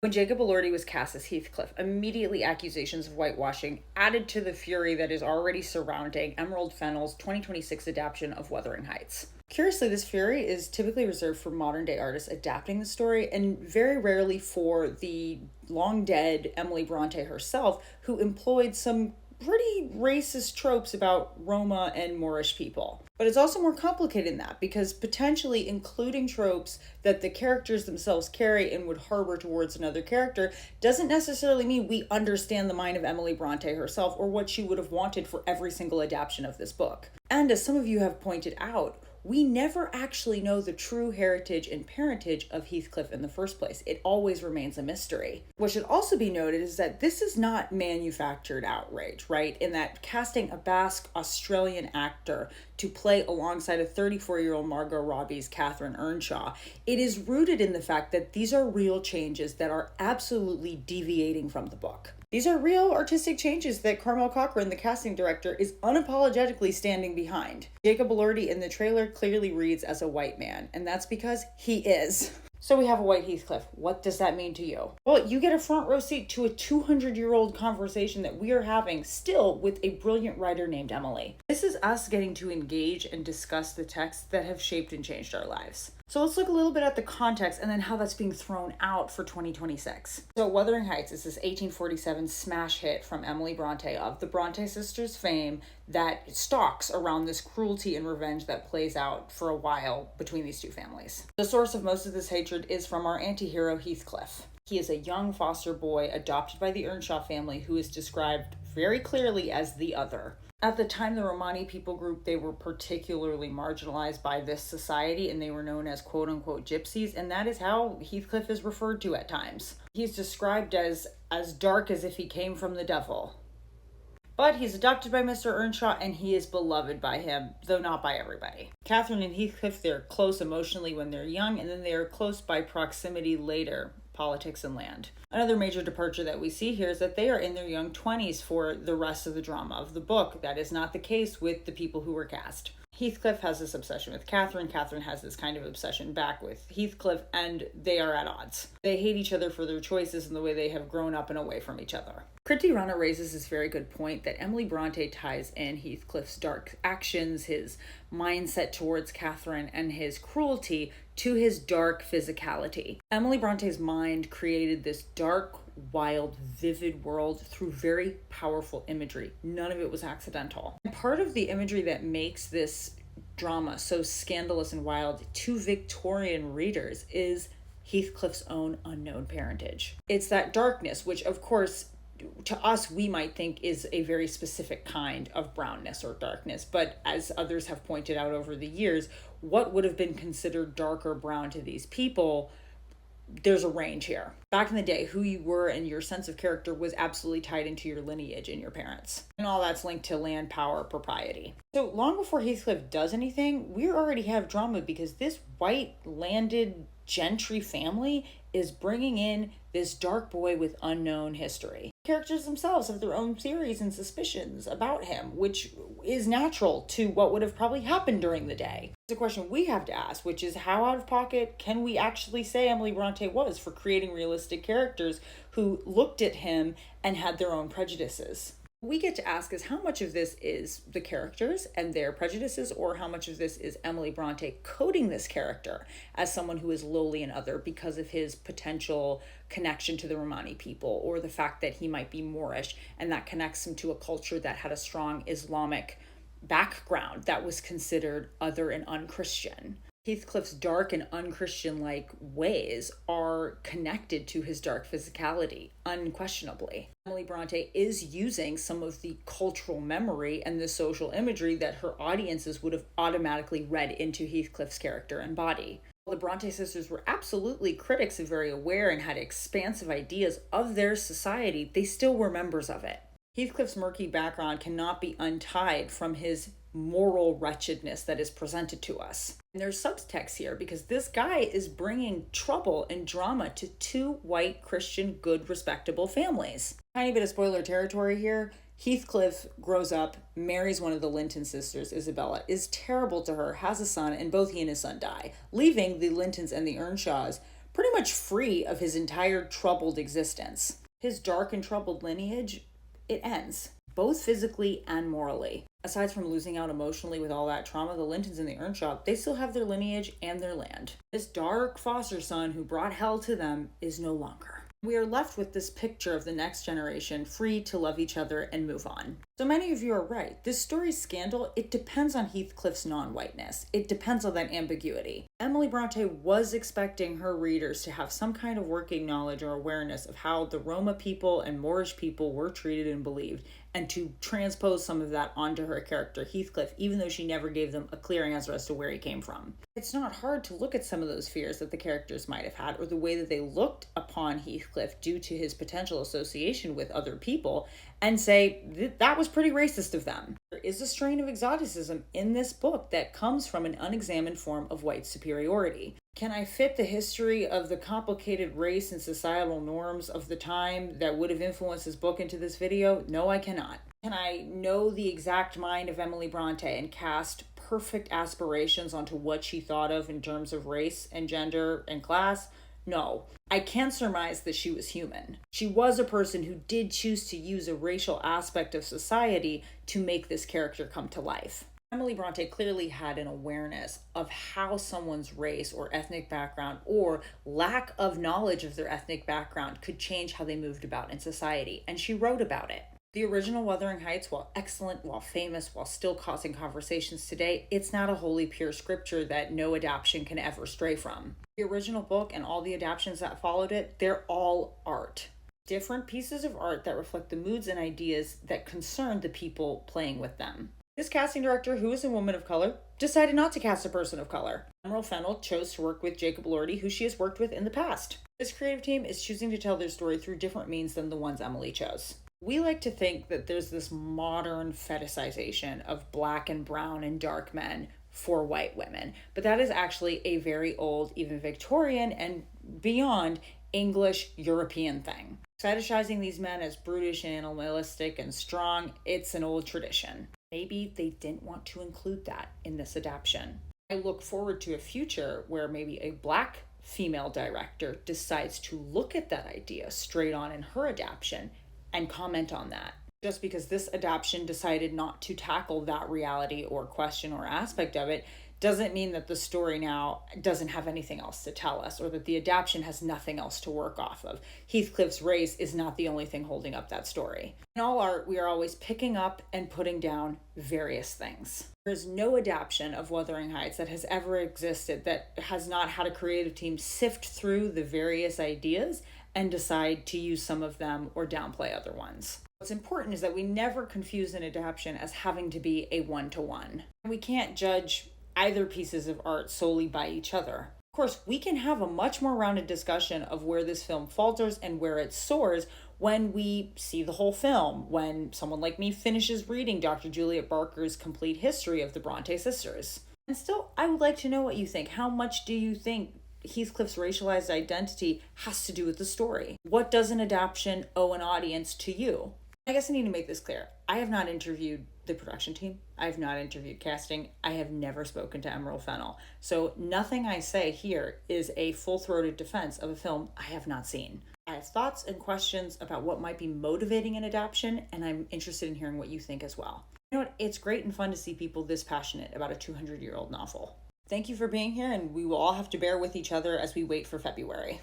When Jacob Elordi was cast as Heathcliff, immediately accusations of whitewashing added to the fury that is already surrounding Emerald Fennell's 2026 adaptation of Wuthering Heights. Curiously, this fury is typically reserved for modern day artists adapting the story, and very rarely for the long dead Emily Bronte herself, who employed some pretty racist tropes about Roma and Moorish people. But it's also more complicated than that, because potentially including tropes that the characters themselves carry and would harbor towards another character doesn't necessarily mean we understand the mind of Emily Bronte herself or what she would have wanted for every single adaptation of this book. And as some of you have pointed out, we never actually know the true heritage and parentage of Heathcliff in the first place. It always remains a mystery. What should also be noted is that this is not manufactured outrage, right? In that casting a Basque Australian actor to play alongside a 34-year-old Margot Robbie's Catherine Earnshaw, it is rooted in the fact that these are real changes that are absolutely deviating from the book. These are real artistic changes that Carmel Cochran, the casting director, is unapologetically standing behind. Jacob Elordi in the trailer clearly reads as a white man, and that's because he is. So we have a white Heathcliff. What does that mean to you? Well, you get a front row seat to a 200-year-old conversation that we are having still with a brilliant writer named Emily. This is us getting to engage and discuss the texts that have shaped and changed our lives. So let's look a little bit at the context and then how that's being thrown out for 2026. So Wuthering Heights is this 1847 smash hit from Emily Bronte of the Bronte sisters' fame that stalks around this cruelty and revenge that plays out for a while between these two families. The source of most of this hatred is from our anti-hero Heathcliff. He is a young foster boy adopted by the Earnshaw family who is described very clearly as the other. At the time, the Romani people group, they were particularly marginalized by this society, and they were known as quote-unquote gypsies, and that is how Heathcliff is referred to at times. He's described as dark as if he came from the devil. But he's adopted by Mr. Earnshaw, and he is beloved by him, though not by everybody. Catherine and Heathcliff, they're close emotionally when they're young, and then they are close by proximity later. Politics and land. Another major departure that we see here is that they are in their young 20s for the rest of the drama of the book. That is not the case with the people who were cast. Heathcliff has this obsession with Catherine. Catherine has this kind of obsession back with Heathcliff, and they are at odds. They hate each other for their choices and the way they have grown up and away from each other. Kriti Rana raises this very good point that Emily Bronte ties in Heathcliff's dark actions, his mindset towards Catherine, and his cruelty to his dark physicality. Emily Bronte's mind created this dark, wild, vivid world through very powerful imagery. None of it was accidental. And part of the imagery that makes this drama so scandalous and wild to Victorian readers is Heathcliff's own unknown parentage. It's that darkness, which of course to us, we might think is a very specific kind of brownness or darkness. But as others have pointed out over the years, what would have been considered dark or brown to these people, there's a range here. Back in the day, who you were and your sense of character was absolutely tied into your lineage and your parents. And all that's linked to land, power, propriety. So long before Heathcliff does anything, we already have drama because this white landed gentry family is bringing in this dark boy with unknown history. Characters themselves have their own theories and suspicions about him, which is natural to what would have probably happened during the day. It's a question we have to ask, which is how out of pocket can we actually say Emily Bronte was for creating realistic characters who looked at him and had their own prejudices? What we get to ask is how much of this is the characters and their prejudices, or how much of this is Emily Bronte coding this character as someone who is lowly and other because of his potential connection to the Romani people, or the fact that he might be Moorish, and that connects him to a culture that had a strong Islamic background that was considered other and unchristian. Heathcliff's dark and unchristian-like ways are connected to his dark physicality, unquestionably. Emily Bronte is using some of the cultural memory and the social imagery that her audiences would have automatically read into Heathcliff's character and body. While the Bronte sisters were absolutely critics and very aware and had expansive ideas of their society, they still were members of it. Heathcliff's murky background cannot be untied from his moral wretchedness that is presented to us. And there's subtext here because this guy is bringing trouble and drama to two white, Christian, good, respectable families. Tiny bit of spoiler territory here. Heathcliff grows up, marries one of the Linton sisters, Isabella, is terrible to her, has a son, and both he and his son die, leaving the Lintons and the Earnshaws pretty much free of his entire troubled existence. His dark and troubled lineage, it ends, both physically and morally. Aside from losing out emotionally with all that trauma, the Lintons and the Earnshaw, they still have their lineage and their land. This dark foster son who brought hell to them is no longer. We are left with this picture of the next generation free to love each other and move on. So many of you are right. This story's scandal, it depends on Heathcliff's non-whiteness. It depends on that ambiguity. Emily Bronte was expecting her readers to have some kind of working knowledge or awareness of how the Roma people and Moorish people were treated and believed, and to transpose some of that onto her character, Heathcliff, even though she never gave them a clear answer as to where he came from. It's not hard to look at some of those fears that the characters might have had, or the way that they looked upon Heathcliff due to his potential association with other people, and say that was pretty racist of them. There is a strain of exoticism in this book that comes from an unexamined form of white superiority. Can I fit the history of the complicated race and societal norms of the time that would have influenced this book into this video? No, I cannot. Can I know the exact mind of Emily Bronte and cast perfect aspirations onto what she thought of in terms of race and gender and class? No. I can surmise that she was human. She was a person who did choose to use a racial aspect of society to make this character come to life. Emily Bronte clearly had an awareness of how someone's race or ethnic background or lack of knowledge of their ethnic background could change how they moved about in society, and she wrote about it. The original Wuthering Heights, while excellent, while famous, while still causing conversations today, it's not a wholly pure scripture that no adaptation can ever stray from. The original book and all the adaptations that followed it, they're all art. Different pieces of art that reflect the moods and ideas that concern the people playing with them. This casting director, who is a woman of color, decided not to cast a person of color. Emerald Fennell chose to work with Jacob Elordi, who she has worked with in the past. This creative team is choosing to tell their story through different means than the ones Emily chose. We like to think that there's this modern fetishization of black and brown and dark men for white women, but that is actually a very old, even Victorian and beyond English European thing. Fetishizing these men as brutish and animalistic and strong, it's an old tradition. Maybe they didn't want to include that in this adaptation. I look forward to a future where maybe a black female director decides to look at that idea straight on in her adaptation and comment on that. Just because this adaptation decided not to tackle that reality or question or aspect of it doesn't mean that the story now doesn't have anything else to tell us, or that the adaptation has nothing else to work off of. Heathcliff's race is not the only thing holding up that story. In all art, we are always picking up and putting down various things. There is no adaptation of Wuthering Heights that has ever existed that has not had a creative team sift through the various ideas and decide to use some of them or downplay other ones. What's important is that we never confuse an adaptation as having to be a one-to-one. We can't judge either pieces of art solely by each other. Of course, we can have a much more rounded discussion of where this film falters and where it soars when we see the whole film, when someone like me finishes reading Dr. Juliet Barker's complete history of the Bronte sisters. And still, I would like to know what you think. How much do you think Heathcliff's racialized identity has to do with the story? What does an adaptation owe an audience to you? I guess I need to make this clear. I have not interviewed the production team. I have not interviewed casting. I have never spoken to Emerald Fennell. So nothing I say here is a full-throated defense of a film I have not seen. I have thoughts and questions about what might be motivating an adaptation, and I'm interested in hearing what you think as well. You know what? It's great and fun to see people this passionate about a 200-year-old novel. Thank you for being here, and we will all have to bear with each other as we wait for February.